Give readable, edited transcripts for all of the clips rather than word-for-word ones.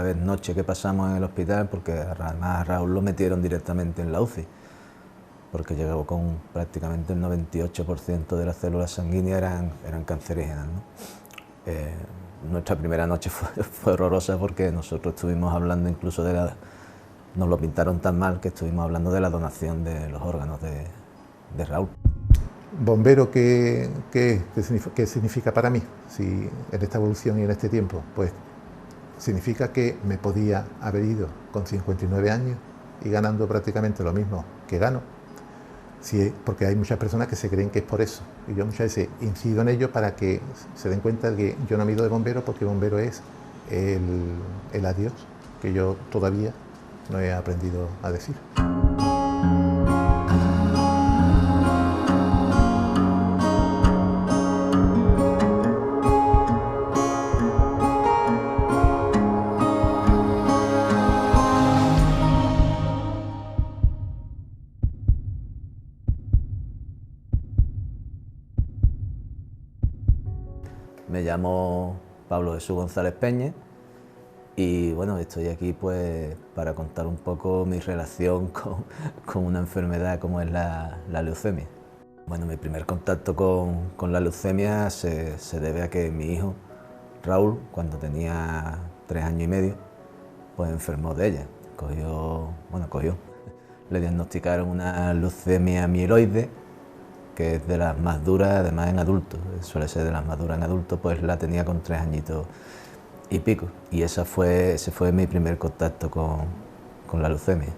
primera noche que pasamos en el hospital, porque además a Raúl lo metieron directamente en la UCI, porque llegó con prácticamente el 98% de las células sanguíneas eran cancerígenas, ¿no? Nuestra primera noche fue horrorosa porque nosotros estuvimos hablando incluso nos lo pintaron tan mal que estuvimos hablando de la donación de los órganos de Raúl. Bombero, ¿qué significa para mí? Si en esta evolución y en este tiempo, pues significa que me podía haber ido con 59 años y ganando prácticamente lo mismo que gano. Sí, porque hay muchas personas que se creen que es por eso. Y yo muchas veces incido en ello para que se den cuenta de que yo no me he ido de bombero porque bombero es el adiós, que yo todavía no he aprendido a decir. Me llamo Pablo Jesús González Peña y bueno, estoy aquí pues para contar un poco mi relación con una enfermedad como es la leucemia. Bueno, mi primer contacto con la leucemia se debe a que mi hijo, Raúl, cuando tenía 3 años y medio, pues enfermó de ella. Cogió. Le diagnosticaron una leucemia mieloide, que es de las más duras, además en adultos, suele ser de las más duras en adultos, pues la tenía con 3 añitos y pico. Y ese fue mi primer contacto con la leucemia.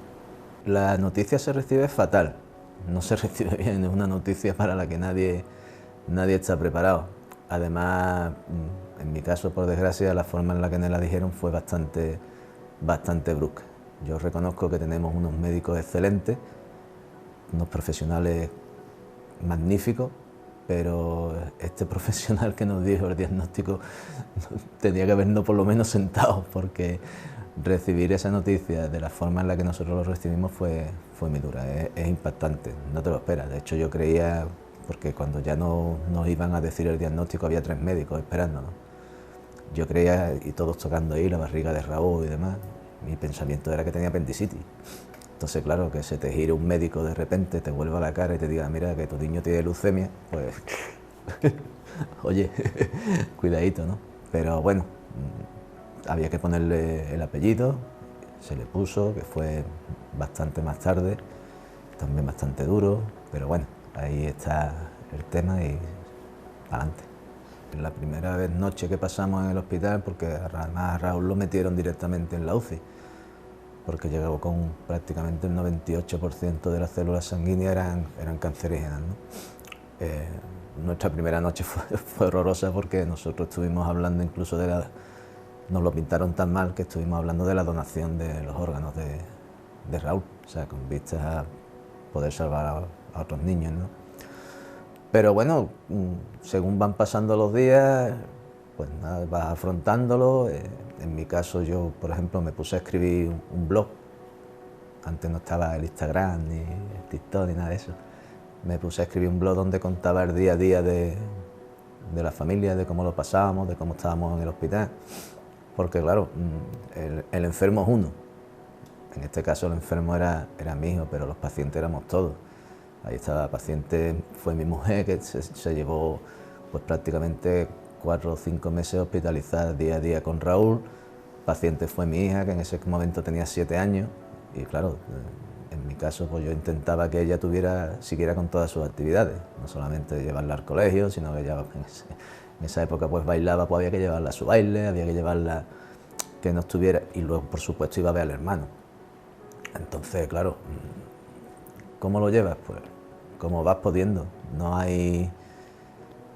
La noticia se recibe fatal, no se recibe bien, es una noticia para la que nadie está preparado. Además, en mi caso, por desgracia, la forma en la que me la dijeron fue bastante brusca. Yo reconozco que tenemos unos médicos excelentes, unos profesionales magnífico, pero este profesional que nos dijo el diagnóstico tenía que habernos por lo menos sentado, porque recibir esa noticia de la forma en la que nosotros lo recibimos fue muy dura, es impactante, no te lo esperas. De hecho, yo creía, porque cuando ya nos iban a decir el diagnóstico había 3 médicos esperándonos, yo creía, y todos tocando ahí la barriga de Raúl y demás, mi pensamiento era que tenía apendicitis. Entonces, claro, que se te gire un médico de repente, te vuelva a la cara y te diga, mira, que tu niño tiene leucemia, pues, oye, cuidadito, ¿no? Pero bueno, había que ponerle el apellido, se le puso, que fue bastante más tarde, también bastante duro, pero bueno, ahí está el tema y adelante. La primera noche que pasamos en el hospital, porque además a Raúl lo metieron directamente en la UCI, porque llegó con prácticamente el 98% de las células sanguíneas eran cancerígenas, ¿no? Nuestra primera noche fue horrorosa porque nosotros estuvimos hablando incluso nos lo pintaron tan mal que estuvimos hablando de la donación de los órganos de Raúl, o sea, con vistas a poder salvar a otros niños, ¿no? Pero bueno, según van pasando los días, pues nada, vas afrontándolo. En mi caso, yo, por ejemplo, me puse a escribir un blog. Antes no estaba el Instagram, ni el TikTok, ni nada de eso. Me puse a escribir un blog donde contaba el día a día de la familia, de cómo lo pasábamos, de cómo estábamos en el hospital. Porque claro, el enfermo es uno. En este caso el enfermo era mi hijo, pero los pacientes éramos todos. Ahí estaba, paciente fue mi mujer, que se llevó pues prácticamente 4 o 5 meses hospitalizada día a día con Raúl. Paciente fue mi hija, que en ese momento tenía 7 años, y claro, en mi caso pues yo intentaba que ella siguiera con todas sus actividades, no solamente llevarla al colegio, sino que ella en esa época pues bailaba, pues había que llevarla a su baile, había que llevarla que no estuviera, y luego por supuesto iba a ver al hermano. Entonces, claro, ¿cómo lo llevas? Pues como vas pudiendo, no hay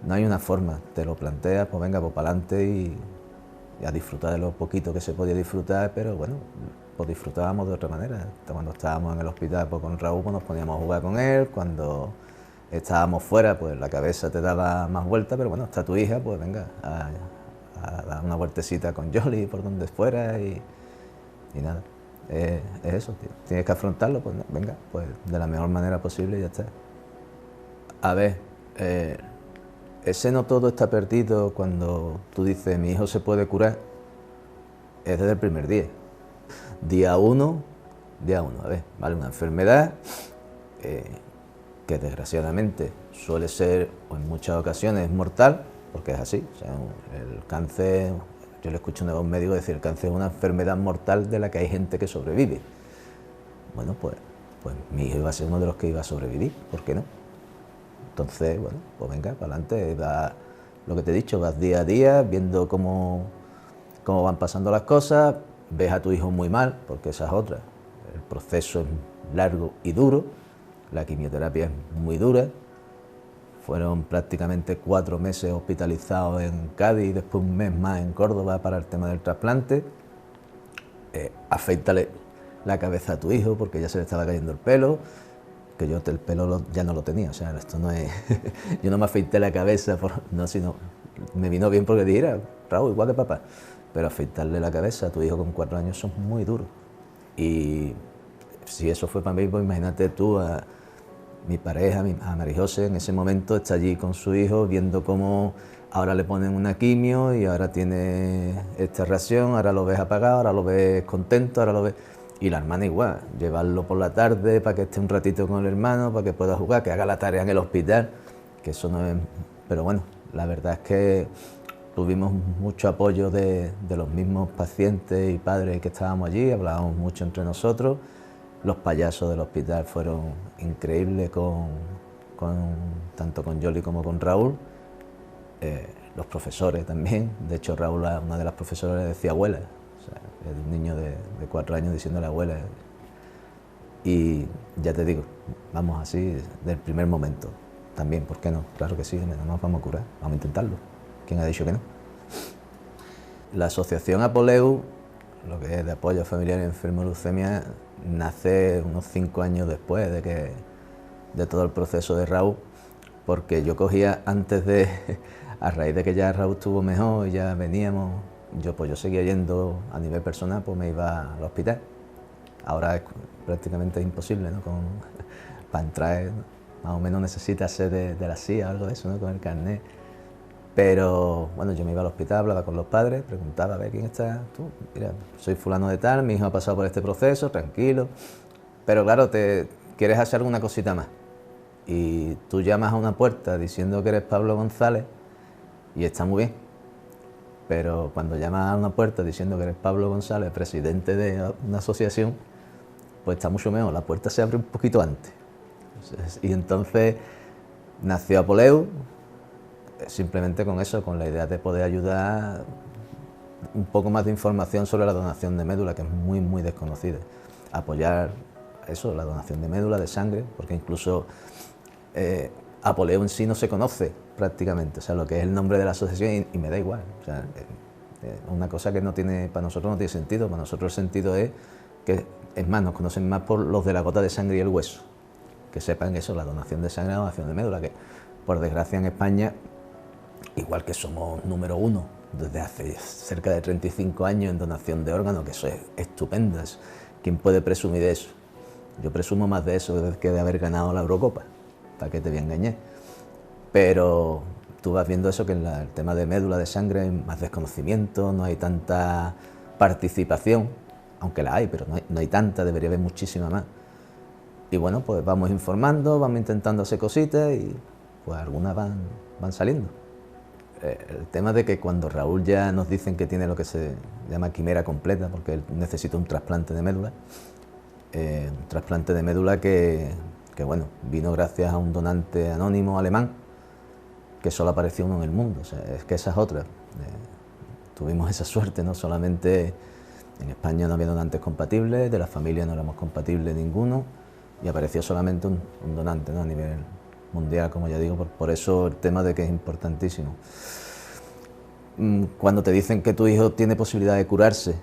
una forma, te lo planteas, pues venga, pues para adelante y a disfrutar de lo poquito que se podía disfrutar, pero bueno, pues disfrutábamos de otra manera. Cuando estábamos en el hospital pues con Raúl, pues nos poníamos a jugar con él, cuando estábamos fuera, pues la cabeza te daba más vuelta, pero bueno, está tu hija, pues venga, a dar una vueltecita con Jolly por donde fuera y nada. Es eso, tío. Tienes que afrontarlo, pues venga, pues de la mejor manera posible y ya está. A ver, ese no todo está perdido cuando tú dices mi hijo se puede curar, es desde el primer día. Día uno, a ver, ¿vale? Una enfermedad que desgraciadamente suele ser, o en muchas ocasiones, mortal, porque es así. O sea, el cáncer, yo le escucho a un médico decir, el cáncer es una enfermedad mortal de la que hay gente que sobrevive. Bueno, pues mi hijo iba a ser uno de los que iba a sobrevivir, ¿por qué no? Entonces, bueno, pues venga, para adelante, lo que te he dicho, vas día a día, viendo cómo van pasando las cosas, ves a tu hijo muy mal, porque esa es otra. El proceso es largo y duro, la quimioterapia es muy dura. Fueron prácticamente 4 meses hospitalizados en Cádiz y después un mes más en Córdoba para el tema del trasplante. Afeítale la cabeza a tu hijo porque ya se le estaba cayendo el pelo, que yo el pelo ya no lo tenía, o sea, esto no es... Yo no me afeité la cabeza, sino me vino bien porque dije, Raúl, igual que papá. Pero afeitarle la cabeza a tu hijo con 4 años son muy duros. Y si eso fue para mí, pues imagínate tú, a mi pareja, a María José, en ese momento está allí con su hijo, viendo cómo ahora le ponen una quimio y ahora tiene esta reacción, ahora lo ves apagado, ahora lo ves contento, ahora lo ves... Y la hermana igual, llevarlo por la tarde para que esté un ratito con el hermano, para que pueda jugar, que haga la tarea en el hospital, que eso no es... Pero bueno, la verdad es que tuvimos mucho apoyo de los mismos pacientes y padres que estábamos allí, hablábamos mucho entre nosotros. Los payasos del hospital fueron increíbles, tanto con Yoli como con Raúl. Los profesores también, de hecho Raúl, una de las profesoras, le decía abuela, o sea, el niño de 4 años diciéndole abuela. Y ya te digo, vamos así del primer momento. También, ¿por qué no? Claro que sí, no nos vamos a curar, vamos a intentarlo. ¿Quién ha dicho que no? La asociación Apoleu, lo que es de apoyo familiar y enfermo de leucemia, nace unos 5 años después de todo el proceso de Raúl, porque yo cogía antes de, a raíz de que ya Raúl estuvo mejor y ya veníamos, yo seguía yendo a nivel personal, pues me iba al hospital. Ahora es prácticamente imposible, ¿no? Para entrar, más o menos necesitas ser de la CIA o algo de eso, ¿no? Con el carnet. Pero bueno, yo me iba al hospital, hablaba con los padres, preguntaba, a ver, ¿quién está? Tú, mira, soy fulano de tal, mi hijo ha pasado por este proceso, tranquilo. Pero claro, te quieres hacer alguna cosita más. Y tú llamas a una puerta diciendo que eres Pablo González y está muy bien. Pero cuando llamas a una puerta diciendo que eres Pablo González, presidente de una asociación, pues está mucho mejor, la puerta se abre un poquito antes. Y entonces nació Apoleu, simplemente con eso, con la idea de poder ayudar, un poco más de información sobre la donación de médula, que es muy, muy desconocida. Apoyar eso, la donación de médula, de sangre, porque incluso Apoleu en sí no se conoce prácticamente, o sea, lo que es el nombre de la asociación, y me da igual. O sea, una cosa que no tiene, para nosotros no tiene sentido, para nosotros el sentido es que, es más, nos conocen más por los de la gota de sangre y el hueso, que sepan eso, la donación de sangre y la donación de médula, que por desgracia en España, igual que somos número 1 desde hace cerca de 35 años en donación de órganos, que eso es estupendo, ¿quién puede presumir de eso? Yo presumo más de eso que de haber ganado la Eurocopa, para que te voy a engañar. Pero tú vas viendo eso, que en el tema de médula de sangre hay más desconocimiento, no hay tanta participación, aunque la hay, pero no hay tanta, debería haber muchísima más. Y bueno, pues vamos informando, vamos intentando hacer cositas y pues algunas van saliendo. El tema de que cuando Raúl ya nos dicen que tiene lo que se llama quimera completa, porque él necesita un trasplante de médula, que bueno, vino gracias a un donante anónimo alemán, que solo apareció uno en el mundo. O sea, es que esa es otra. Tuvimos esa suerte, no solamente en España no había donantes compatibles, de la familia no éramos compatibles ninguno, y apareció solamente un donante, ¿no? A nivel mundial, como ya digo, por eso el tema de que es importantísimo. Cuando te dicen que tu hijo tiene posibilidad de curarse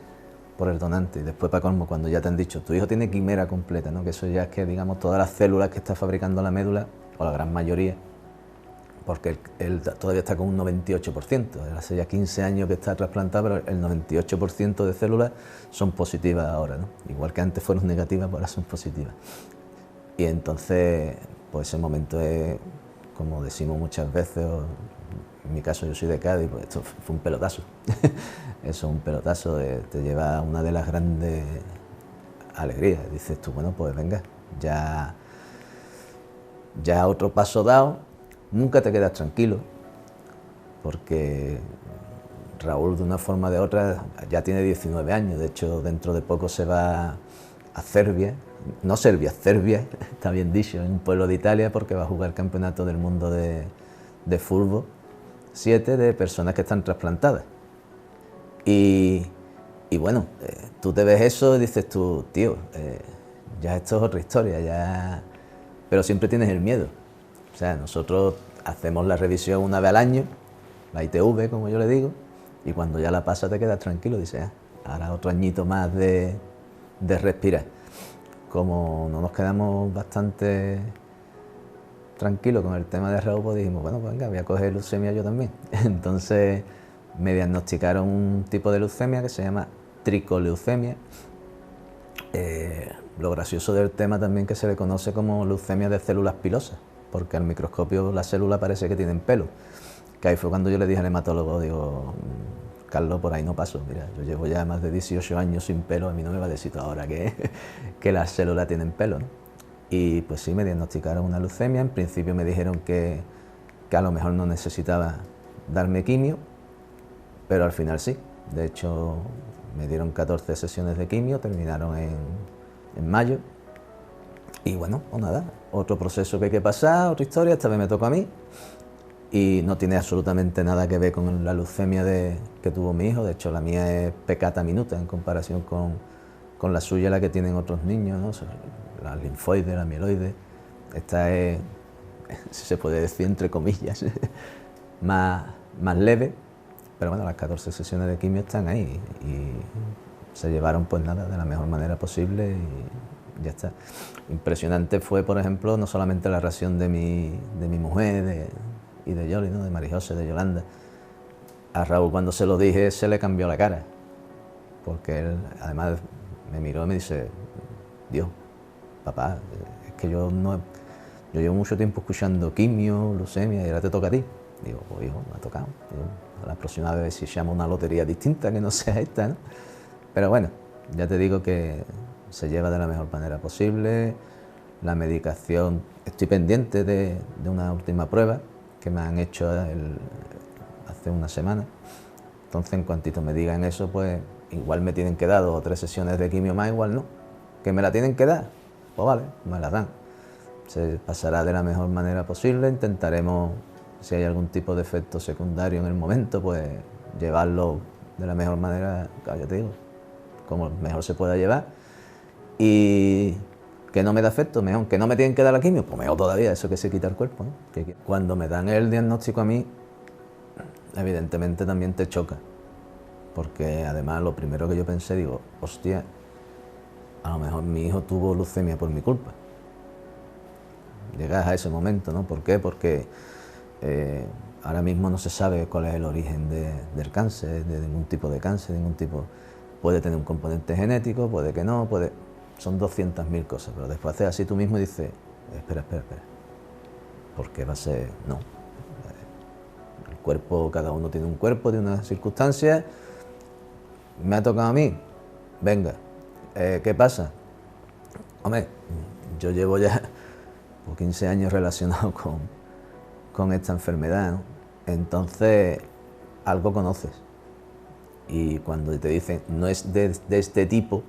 por el donante, y después para colmo, cuando ya te han dicho, tu hijo tiene quimera completa, ¿no? Que eso ya es que, digamos, todas las células que está fabricando la médula, o la gran mayoría, porque él todavía está con un 98%, hace ya 15 años que está trasplantado, pero el 98% de células son positivas ahora, ¿no? Igual que antes fueron negativas, pues ahora son positivas. Y entonces, pues ese momento es, como decimos muchas veces, en mi caso yo soy de Cádiz, pues esto fue un pelotazo. Eso, un pelotazo, te lleva a una de las grandes alegrías. Dices tú, bueno, pues venga, ya otro paso dado, nunca te quedas tranquilo, porque Raúl, de una forma o de otra, ya tiene 19 años, de hecho dentro de poco se va a Serbia, no Serbia, Serbia, está bien dicho, en un pueblo de Italia, porque va a jugar el campeonato del mundo de fútbol 7 de personas que están trasplantadas. Y bueno, tú te ves eso y dices tú, tío, ya esto es otra historia, ya... Pero siempre tienes el miedo. O sea, nosotros hacemos la revisión una vez al año, la ITV, como yo le digo, y cuando ya la pasas te quedas tranquilo, dices, ahora otro añito más de respirar. Como no nos quedamos bastante tranquilos con el tema de Raúl, pues dijimos, bueno, pues venga, voy a coger leucemia yo también. Entonces me diagnosticaron un tipo de leucemia que se llama tricoleucemia. Lo gracioso del tema también que se le conoce como leucemia de células pilosas, porque al microscopio las células parece que tienen pelo. Que ahí fue cuando yo le dije al hematólogo, digo, Carlos, por ahí no paso, mira, yo llevo ya más de 18 años sin pelo, a mí no me va a decir tú ahora que las células tienen pelo, ¿no? Y pues sí, me diagnosticaron una leucemia. En principio me dijeron que a lo mejor no necesitaba darme quimio, pero al final sí. De hecho, me dieron 14 sesiones de quimio, terminaron en mayo. Y bueno, pues nada, otro proceso que hay que pasar, otra historia, esta vez me tocó a mí. Y no tiene absolutamente nada que ver con la leucemia que tuvo mi hijo. De hecho, la mía es peccata minuta en comparación con la suya, la que tienen otros niños, ¿no? La linfoide, la mieloide. Esta es, si se puede decir entre comillas, más leve. Pero bueno, las 14 sesiones de quimio están ahí y se llevaron pues nada, de la mejor manera posible y ya está. Impresionante fue, por ejemplo, no solamente la reacción de mi mujer y de Yoli, ¿no? De Marijose, de Yolanda. A Raúl, cuando se lo dije, se le cambió la cara, porque él además me miró y me dice, Dios, papá, es que yo llevo mucho tiempo escuchando quimio, leucemia y ahora te toca a ti. Digo, pues hijo, me ha tocado. Digo, a la próxima vez si llama una lotería distinta que no sea esta, ¿no? Pero bueno, ya te digo que se lleva de la mejor manera posible. La medicación, estoy pendiente de una última prueba que me han hecho hace una semana. Entonces, en cuantito me digan eso, pues igual me tienen que dar 2 o 3 sesiones de quimio más, igual no. ¿Que me la tienen que dar? Pues vale, me la dan. Se pasará de la mejor manera posible, intentaremos, si hay algún tipo de efecto secundario en el momento, pues llevarlo de la mejor manera, ya te digo, como mejor se pueda llevar. Y que no me da efecto, mejor. Que no me tienen que dar la quimio, pues mejor todavía, eso que se quita el cuerpo, ¿no? Cuando me dan el diagnóstico a mí, evidentemente también te choca, porque además lo primero que yo pensé, digo, hostia, a lo mejor mi hijo tuvo leucemia por mi culpa. Llegas a ese momento, ¿no? ¿Por qué? Porque ahora mismo no se sabe cuál es el origen del cáncer, de ningún tipo de cáncer, ningún tipo. Puede tener un componente genético, puede que no, son 200.000 cosas, pero después haces así tú mismo y dices, espera, ¿por qué va a ser? No. El cuerpo, cada uno tiene un cuerpo, tiene unas circunstancias. ¿Me ha tocado a mí? Venga. ¿Qué pasa? Hombre, yo llevo ya 15 años relacionado con esta enfermedad, ¿no? Entonces, algo conoces. Y cuando te dicen, no es de este tipo,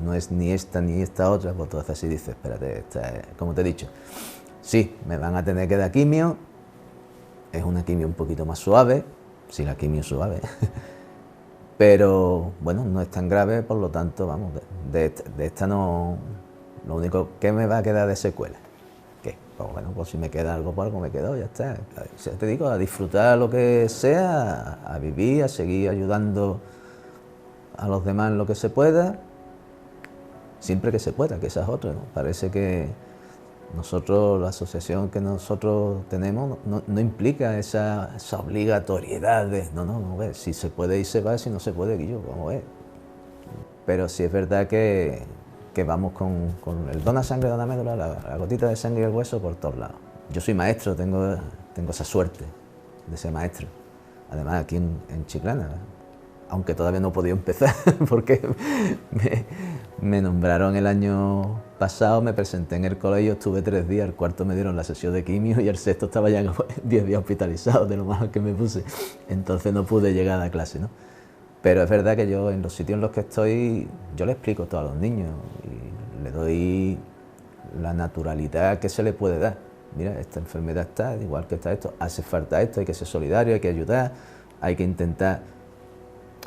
no es ni esta otra, pues tú haces así y dices, espérate, como te he dicho, sí, me van a tener que dar quimio, es una quimio un poquito más suave, si la quimio es suave, pero bueno, no es tan grave, por lo tanto, vamos, de esta no, lo único que me va a quedar de secuela. ¿Qué? Pues bueno, pues si me queda algo, pues algo me quedó, ya está. Ya te digo, a disfrutar lo que sea, a vivir, a seguir ayudando a los demás en lo que se pueda, siempre que se pueda, que esa es otra, ¿no? Parece que nosotros, la asociación que nosotros tenemos, no implica esa obligatoriedad de, no, ver, si se puede y se va, si no se puede, Guillo, vamos a ver. Pero sí es verdad que vamos con el dona sangre, dona médula, la gotita de sangre y el hueso por todos lados. Yo soy maestro, tengo esa suerte de ser maestro. Además aquí en Chiclana, aunque todavía no he podido empezar porque me nombraron el año pasado, me presenté en el colegio, estuve 3 días, el cuarto me dieron la sesión de quimio y el sexto estaba ya 10 días hospitalizado de lo mal que me puse, entonces no pude llegar a la clase, ¿no? Pero es verdad que yo en los sitios en los que estoy, yo le explico todo a los niños y le doy la naturalidad que se le puede dar. Mira, esta enfermedad está, igual que está esto, hace falta esto, hay que ser solidario, hay que ayudar, hay que intentar...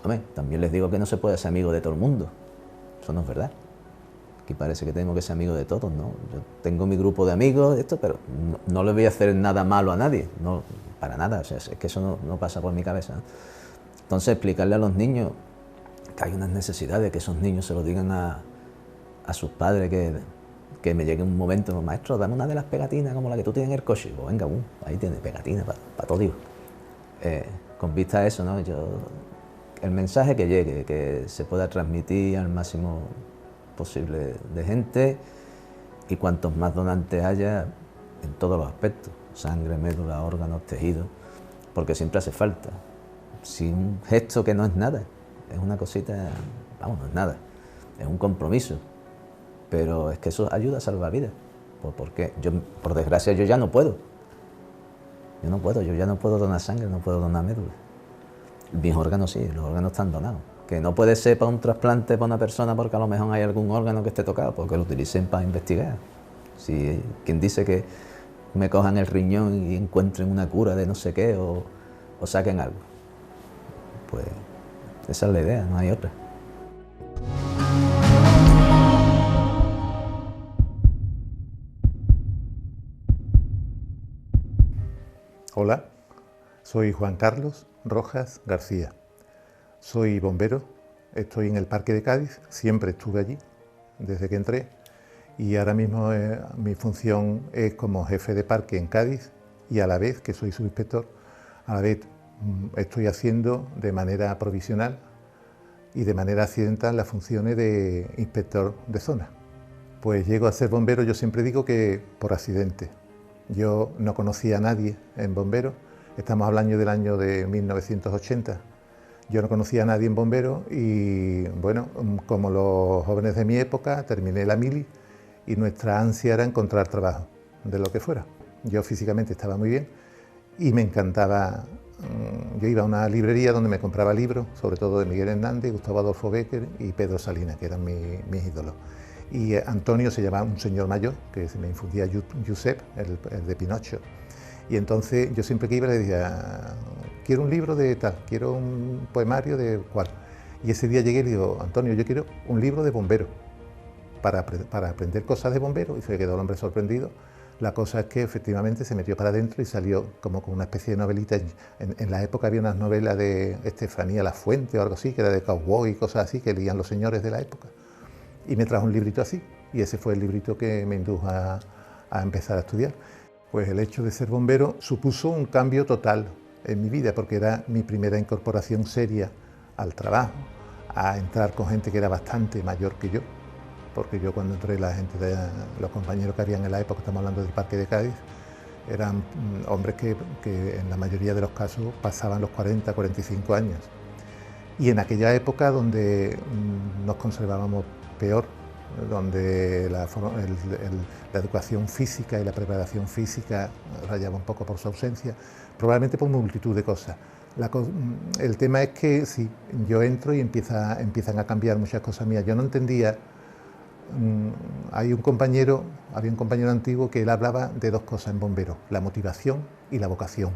Hombre, también les digo que no se puede ser amigo de todo el mundo, eso no es verdad. Aquí parece que tenemos que ser amigos de todos, ¿no? Yo tengo mi grupo de amigos, pero no le voy a hacer nada malo a nadie, no, para nada, o sea, es que eso no pasa por mi cabeza, ¿no? Entonces, explicarle a los niños que hay unas necesidades, que esos niños se lo digan a sus padres, que me llegue un momento, maestro, dame una de las pegatinas como la que tú tienes en el coche. Pues venga, ahí tienes pegatinas para todo, digo. Con vista a eso, ¿no? El mensaje que llegue, que se pueda transmitir al máximo posible de gente y cuantos más donantes haya en todos los aspectos, sangre, médula, órganos, tejidos, porque siempre hace falta. Si un gesto que no es nada, es una cosita, vamos, no es nada, es un compromiso, pero es que eso ayuda a salvar vidas, porque yo, por desgracia, yo ya no puedo, yo ya no puedo donar sangre, no puedo donar médula. Mis órganos sí, los órganos están donados, que no puede ser para un trasplante para una persona porque a lo mejor hay algún órgano que esté tocado, porque lo utilicen para investigar. Si quien dice que me cojan el riñón y encuentren una cura de no sé qué o saquen algo, pues esa es la idea, no hay otra. Hola, soy Juan Carlos Rojas García. Soy bombero, estoy en el Parque de Cádiz, siempre estuve allí desde que entré y ahora mismo mi función es como jefe de parque en Cádiz y a la vez que soy subinspector, a la vez estoy haciendo de manera provisional y de manera accidental las funciones de inspector de zona. Pues llego a ser bombero, yo siempre digo que por accidente. Yo no conocía a nadie en bomberos, estamos hablando del año de 1980. Yo no conocía a nadie en bomberos y, bueno, como los jóvenes de mi época, terminé la mili y nuestra ansia era encontrar trabajo, de lo que fuera. Yo físicamente estaba muy bien y me encantaba. Yo iba a una librería donde me compraba libros, sobre todo de Miguel Hernández, Gustavo Adolfo Bécquer y Pedro Salinas, que eran mis ídolos. Y Antonio se llamaba un señor mayor, que se me infundía Josep, el de Pinocho. Y entonces yo siempre que iba le decía, quiero un libro de tal, quiero un poemario de cual. Y ese día llegué y le digo, Antonio, yo quiero un libro de bomberos, para aprender cosas de bomberos, y se quedó el hombre sorprendido. La cosa es que efectivamente se metió para adentro y salió como con una especie de novelita. En la época había unas novelas de Estefanía Lafuente o algo así, que era de cowboy y cosas así, que leían los señores de la época. Y me trajo un librito así, y ese fue el librito que me indujo a empezar a estudiar. Pues el hecho de ser bombero supuso un cambio total en mi vida, porque era mi primera incorporación seria al trabajo, a entrar con gente que era bastante mayor que yo, porque yo cuando entré, los compañeros que habían en la época, estamos hablando del Parque de Cádiz, eran hombres que en la mayoría de los casos pasaban los 40, 45 años. Y en aquella época donde nos conservábamos peor, donde la educación física y la preparación física rayaba un poco por su ausencia, probablemente por multitud de cosas. El tema es que sí, yo entro y empiezan a cambiar muchas cosas mías. Yo no entendía, había un compañero antiguo que él hablaba de dos cosas en bombero, la motivación y la vocación.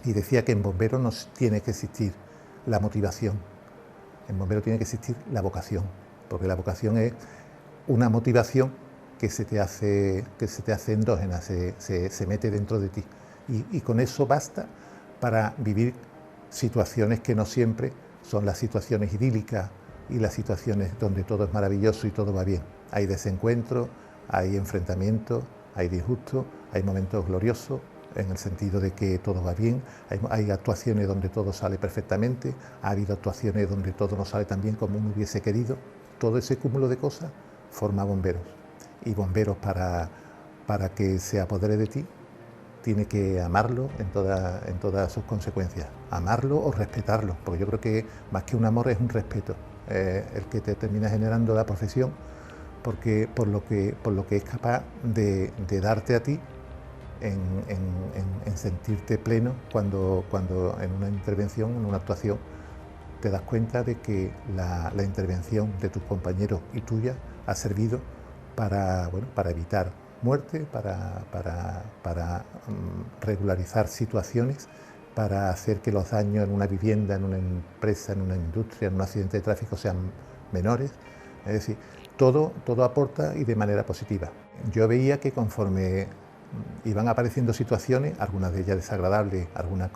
Y decía que en bombero no tiene que existir la motivación, en bombero tiene que existir la vocación, porque la vocación es una motivación que se te hace endógena, se mete dentro de ti. Y con eso basta para vivir situaciones que no siempre son las situaciones idílicas y las situaciones donde todo es maravilloso y todo va bien. Hay desencuentros, hay enfrentamientos, hay disgustos, hay momentos gloriosos, en el sentido de que todo va bien, hay actuaciones donde todo sale perfectamente, ha habido actuaciones donde todo no sale tan bien como uno hubiese querido. Todo ese cúmulo de cosas forma bomberos. Y bomberos para que se apodere de ti tiene que amarlo en todas sus consecuencias, amarlo o respetarlo, porque yo creo que más que un amor es un respeto, el que te termina generando la profesión, porque por lo que es capaz de darte a ti en sentirte pleno cuando en una intervención, en una actuación, te das cuenta de que la intervención de tus compañeros y tuya ha servido para evitar muerte, para regularizar situaciones, para hacer que los daños en una vivienda, en una empresa, en una industria, en un accidente de tráfico sean menores. Es decir, todo aporta y de manera positiva. Yo veía que conforme iban apareciendo situaciones, algunas de ellas desagradables, algunas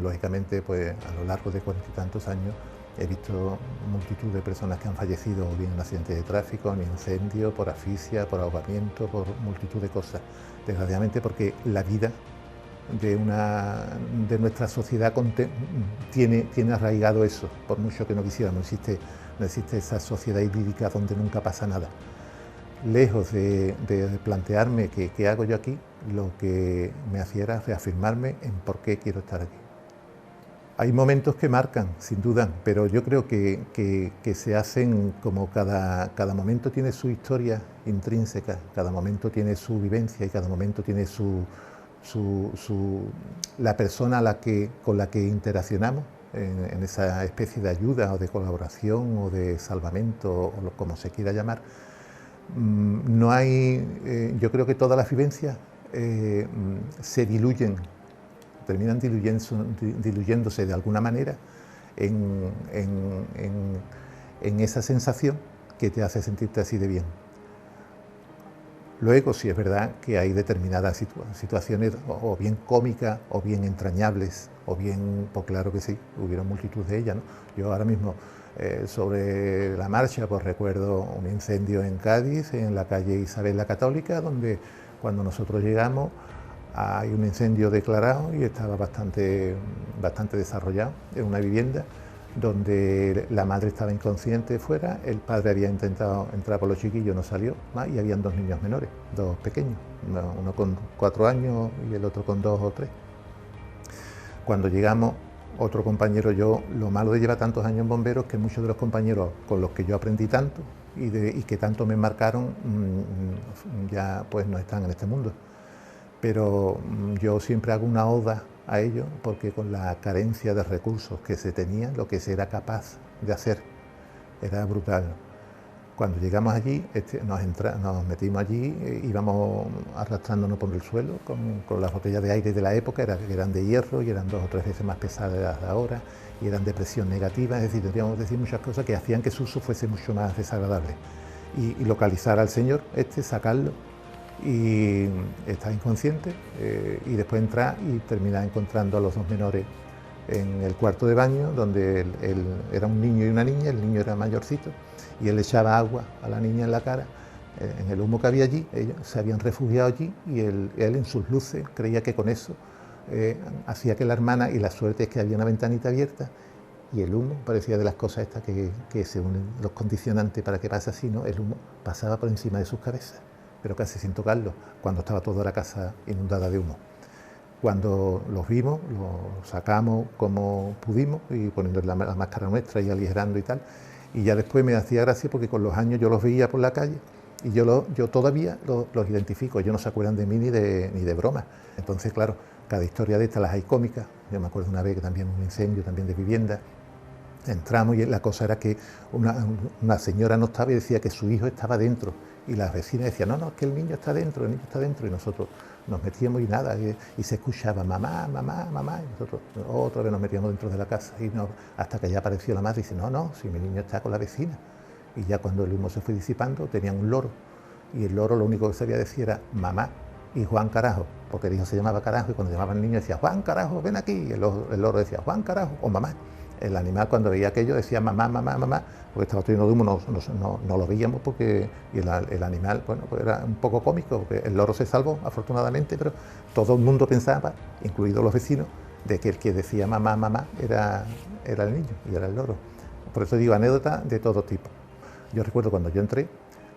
lógicamente, pues a lo largo de 40 y tantos años he visto multitud de personas que han fallecido o bien en accidentes de tráfico, en incendio, por asfixia, por ahogamiento, por multitud de cosas. Desgraciadamente, porque la vida de nuestra sociedad tiene arraigado eso, por mucho que no quisiéramos. No existe esa sociedad idílica donde nunca pasa nada. Lejos de plantearme qué hago yo aquí, lo que me hacía era reafirmarme en por qué quiero estar aquí. Hay momentos que marcan, sin duda, pero yo creo que se hacen como cada momento tiene su historia intrínseca, cada momento tiene su vivencia y cada momento tiene la persona con la que interaccionamos en esa especie de ayuda o de colaboración o de salvamento o como se quiera llamar. No hay, yo creo que todas las vivencias se diluyen, terminan diluyéndose de alguna manera en esa sensación que te hace sentirte así de bien. Luego, sí es verdad que hay determinadas situaciones o bien cómicas o bien entrañables o bien, pues claro que sí, hubieron multitud de ellas, ¿no? Yo ahora mismo sobre la marcha pues recuerdo un incendio en Cádiz, en la calle Isabel la Católica, donde cuando nosotros llegamos hay un incendio declarado y estaba bastante desarrollado en una vivienda donde la madre estaba inconsciente fuera, el padre había intentado entrar por los chiquillos, no salió más, y habían dos niños menores, dos pequeños, uno con 4 años y el otro con 2 o 3. Cuando llegamos, otro compañero, lo malo de llevar tantos años en bomberos, que muchos de los compañeros con los que yo aprendí tanto y que tanto me marcaron, ya pues no están en este mundo. Pero yo siempre hago una oda a ello, porque con la carencia de recursos que se tenía, lo que se era capaz de hacer era brutal. Cuando llegamos allí, nos metimos allí, íbamos arrastrándonos por el suelo con las botellas de aire de la época, que eran de hierro y eran 2 o 3 veces más pesadas de las de ahora, y eran de presión negativa, es decir, tendríamos que decir muchas cosas que hacían que su uso fuese mucho más desagradable. Y localizar al señor, sacarlo, y está inconsciente, y después entrar y terminar encontrando a los 2 menores en el cuarto de baño, donde él era un niño y una niña, el niño era mayorcito, y él echaba agua a la niña en la cara, en el humo que había allí. Ellos se habían refugiado allí y él en sus luces creía que con eso hacía que la hermana, y la suerte es que había una ventanita abierta, y el humo parecía de las cosas estas que se unen los condicionantes para que pase así, ¿no? El humo pasaba por encima de sus cabezas, pero casi sin tocarlo, cuando estaba toda la casa inundada de humo. Cuando los vimos, los sacamos como pudimos, y poniendo la máscara nuestra y aligerando y tal, y ya después me hacía gracia porque con los años yo los veía por la calle y yo todavía los identifico, ellos no se acuerdan de mí ni de broma. Entonces, claro, cada historia de estas las hay cómicas. Yo me acuerdo una vez que también un incendio también de vivienda, entramos y la cosa era que una señora no estaba y decía que su hijo estaba dentro, y las vecinas decían, no, es que el niño está dentro, y nosotros nos metíamos y nada, y se escuchaba mamá, mamá, mamá, y nosotros otra vez nos metíamos dentro de la casa, y hasta que ya apareció la madre y dice, no, si mi niño está con la vecina. Y ya cuando el humo se fue disipando, tenían un loro, y el loro lo único que sabía decir era mamá y Juan Carajo, porque el hijo se llamaba Carajo, y cuando llamaban al niño decía, Juan Carajo, ven aquí, y el loro decía, Juan Carajo, o mamá. El animal, cuando veía aquello, decía mamá, mamá, mamá, porque estaba teniendo de humo, no lo veíamos, porque y el animal, bueno, pues era un poco cómico, porque el loro se salvó, afortunadamente, pero todo el mundo pensaba, incluidos los vecinos, de que el que decía mamá, mamá era el niño y era el loro. Por eso digo, anécdotas de todo tipo. Yo recuerdo cuando yo entré,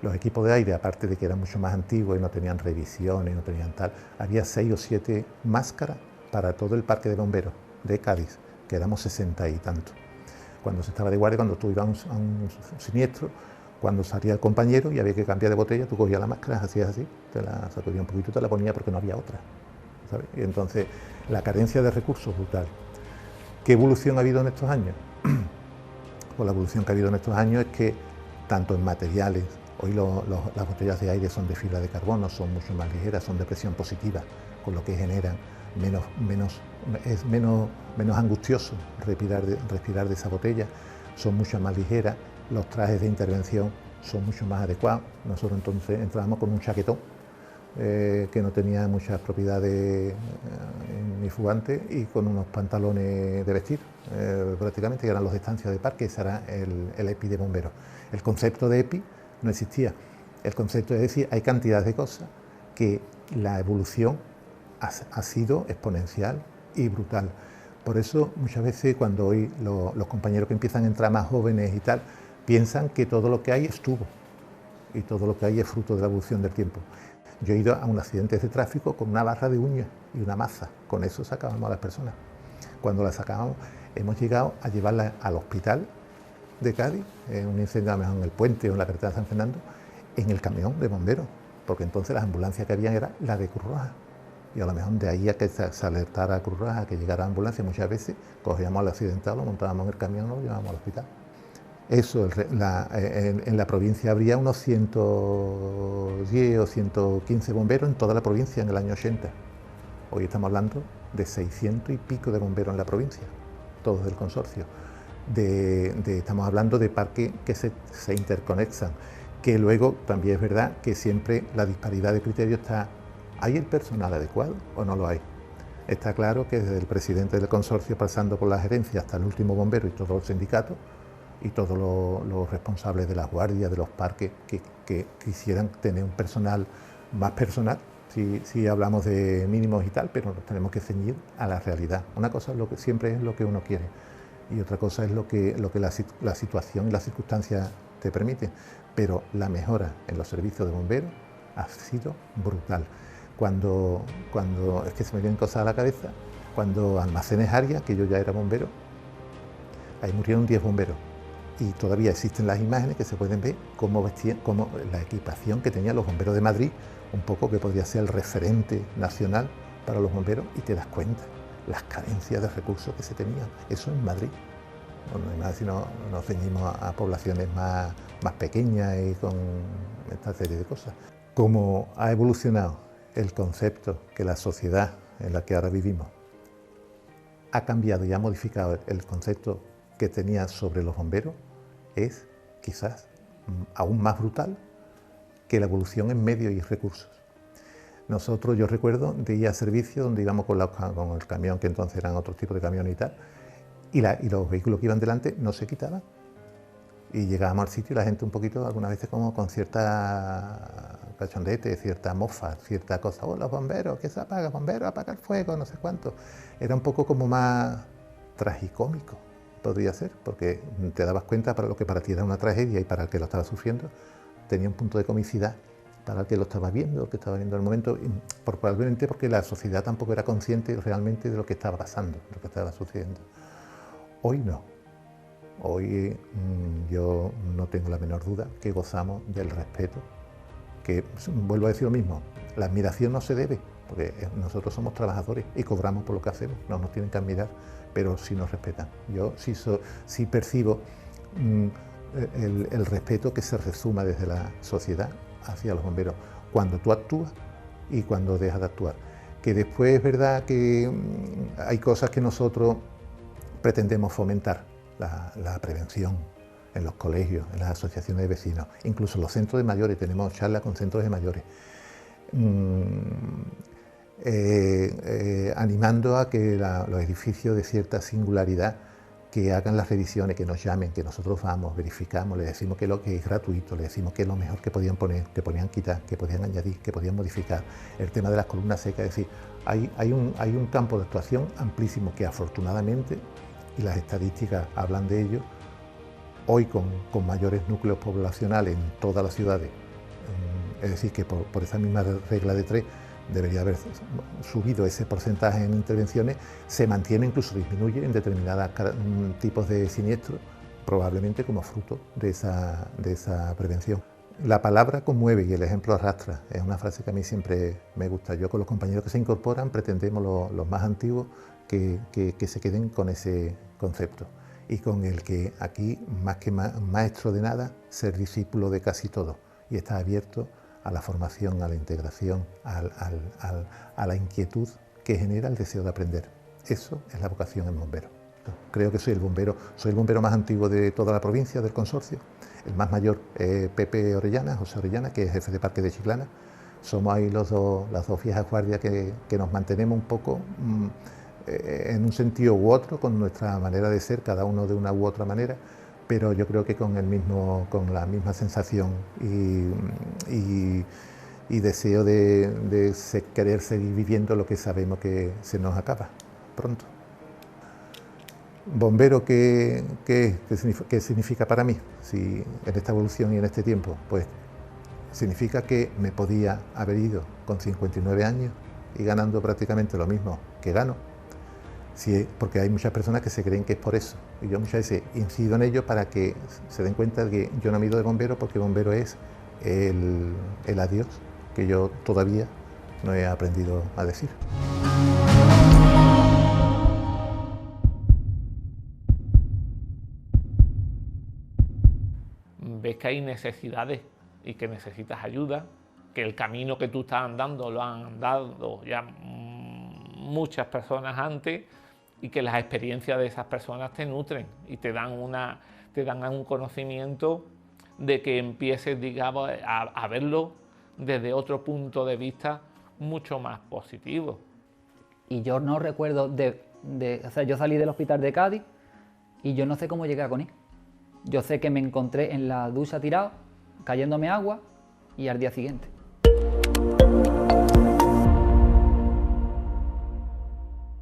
Los equipos de aire, aparte de que eran mucho más antiguos y no tenían revisiones, no tenían tal, había 6 o 7 máscaras para todo el parque de bomberos de Cádiz, que éramos 60 y tanto. Cuando se estaba de guardia, cuando tú ibas a un siniestro, cuando salía el compañero y había que cambiar de botella, tú cogías la máscara, hacías así, te la sacudías un poquito y te la ponías porque no había otra, ¿sabes? Y entonces la carencia de recursos brutal. ¿Qué evolución ha habido en estos años? Pues la evolución que ha habido en estos años es que tanto en materiales, hoy las botellas de aire son de fibra de carbono, son mucho más ligeras, son de presión positiva, con lo que generan es menos angustioso respirar de esa botella, son mucho más ligeras, los trajes de intervención son mucho más adecuados. Nosotros entonces entrábamos con un chaquetón que no tenía muchas propiedades ni fugantes y con unos pantalones de vestir prácticamente, que eran los de estancia de parque. Ese era el EPI de bomberos. El concepto de EPI no existía. El concepto es decir, hay cantidad de cosas que la evolución ha sido exponencial y brutal. Por eso muchas veces cuando hoy los compañeros que empiezan a entrar más jóvenes y tal, piensan que todo lo que hay es tubo y todo lo que hay es fruto de la evolución del tiempo. Yo he ido a un accidente de tráfico con una barra de uñas y una maza, con eso sacábamos a las personas. Cuando las sacábamos hemos llegado a llevarlas al hospital de Cádiz, en un incendio a lo mejor en el puente o en la carretera de San Fernando, en el camión de bomberos, porque entonces las ambulancias que habían eran las de Cruz Roja. Y a lo mejor de ahí a que se alertara a Cruz Roja, a que llegara la ambulancia, muchas veces cogíamos al accidentado, lo montábamos en el camión y lo llevábamos al hospital. Eso, en la provincia habría unos 110 o 115 bomberos en toda la provincia en el año 80. Hoy estamos hablando de 600 y pico de bomberos en la provincia, todos del consorcio. Estamos hablando de parques que se interconectan, que luego también es verdad que siempre la disparidad de criterios está, ¿hay el personal adecuado o no lo hay? Está claro que desde el presidente del consorcio, pasando por la gerencia hasta el último bombero y todos los sindicatos, y todos los responsables de las guardias, de los parques, que quisieran tener un personal más personal, si hablamos de mínimos y tal, pero nos tenemos que ceñir a la realidad. Una cosa es siempre es lo que uno quiere y otra cosa es lo que la situación y las circunstancias te permiten, pero la mejora en los servicios de bomberos ha sido brutal. Cuando es que se me vienen cosas a la cabeza, cuando Almacenes Arias, que yo ya era bombero, ahí murieron 10 bomberos. Y todavía existen las imágenes que se pueden ver cómo vestían, cómo la equipación que tenían los bomberos de Madrid, un poco que podría ser el referente nacional para los bomberos, y te das cuenta las carencias de recursos que se tenían. Eso en Madrid. No hay nada si nos ceñimos a poblaciones más pequeñas y con esta serie de cosas. Cómo ha evolucionado el concepto que la sociedad en la que ahora vivimos ha cambiado y ha modificado el concepto que tenía sobre los bomberos, es quizás aún más brutal que la evolución en medios y recursos. Nosotros, yo recuerdo de ir a servicio donde íbamos con el camión, que entonces eran otro tipo de camiones y tal, y los vehículos que iban delante no se quitaban. Y llegábamos al sitio y la gente un poquito, algunas veces como con cierta cachondete, cierta mofa, cierta cosa, oh, los bomberos, ¿qué se apaga? Bomberos, apaga el fuego, no sé cuánto. Era un poco como más tragicómico. Podría ser, porque te dabas cuenta para lo que para ti era una tragedia y para el que lo estaba sufriendo tenía un punto de comicidad para el que lo estaba viendo, el que estaba viendo en el momento, probablemente porque la sociedad tampoco era consciente realmente de lo que estaba pasando, de lo que estaba sucediendo. Hoy no. Hoy yo no tengo la menor duda que gozamos del respeto, que vuelvo a decir lo mismo, la admiración no se debe, porque nosotros somos trabajadores y cobramos por lo que hacemos, no nos tienen que admirar, pero sí nos respetan. Yo sí percibo el respeto que se resuma desde la sociedad hacia los bomberos, cuando tú actúas y cuando dejas de actuar. Que después es verdad que hay cosas que nosotros pretendemos fomentar, la prevención en los colegios, en las asociaciones de vecinos, incluso en los centros de mayores, tenemos charlas con centros de mayores. Animando a que los edificios de cierta singularidad que hagan las revisiones, que nos llamen, que nosotros vamos, verificamos, les decimos que lo que es gratuito, les decimos que es lo mejor que podían poner, que podían quitar, que podían añadir, que podían modificar. El tema de las columnas secas, es decir, hay un campo de actuación amplísimo que afortunadamente, y las estadísticas hablan de ello, hoy con mayores núcleos poblacionales en todas las ciudades Es decir, que por esa misma regla de 3 debería haber subido ese porcentaje en intervenciones, se mantiene, incluso disminuye en determinados tipos de siniestros, probablemente como fruto de esa prevención. La palabra conmueve y el ejemplo arrastra, es una frase que a mí siempre me gusta. Yo con los compañeros que se incorporan pretendemos, los más antiguos, que se queden con ese concepto y con el que aquí, más que maestro de nada, ser discípulo de casi todo y estar abierto a la formación, a la integración, a la inquietud que genera el deseo de aprender. Eso es la vocación en bombero. Creo que soy el bombero más antiguo de toda la provincia del consorcio. El más mayor es Pepe Orellana, José Orellana, que es jefe de parque de Chiclana. Somos ahí las dos viejas guardias que nos mantenemos un poco en un sentido u otro, con nuestra manera de ser, cada uno de una u otra manera, pero yo creo que con la misma sensación y deseo de querer seguir viviendo lo que sabemos que se nos acaba pronto. Bombero, ¿qué significa para mí? Si en esta evolución y en este tiempo, pues significa que me podía haber ido con 59 años y ganando prácticamente lo mismo que gano. Sí, porque hay muchas personas que se creen que es por eso, y yo muchas veces incido en ello para que se den cuenta de que yo no me he ido de bombero, porque bombero es el adiós que yo todavía no he aprendido a decir. Ves que hay necesidades y que necesitas ayuda, que el camino que tú estás andando lo han andado ya muchas personas antes, y que las experiencias de esas personas te nutren y te dan un conocimiento de que empieces, digamos, a verlo desde otro punto de vista mucho más positivo. Y yo no recuerdo o sea, yo salí del hospital de Cádiz y yo no sé cómo llegué a Conil. Yo sé que me encontré en la ducha tirado, cayéndome agua, y al día siguiente.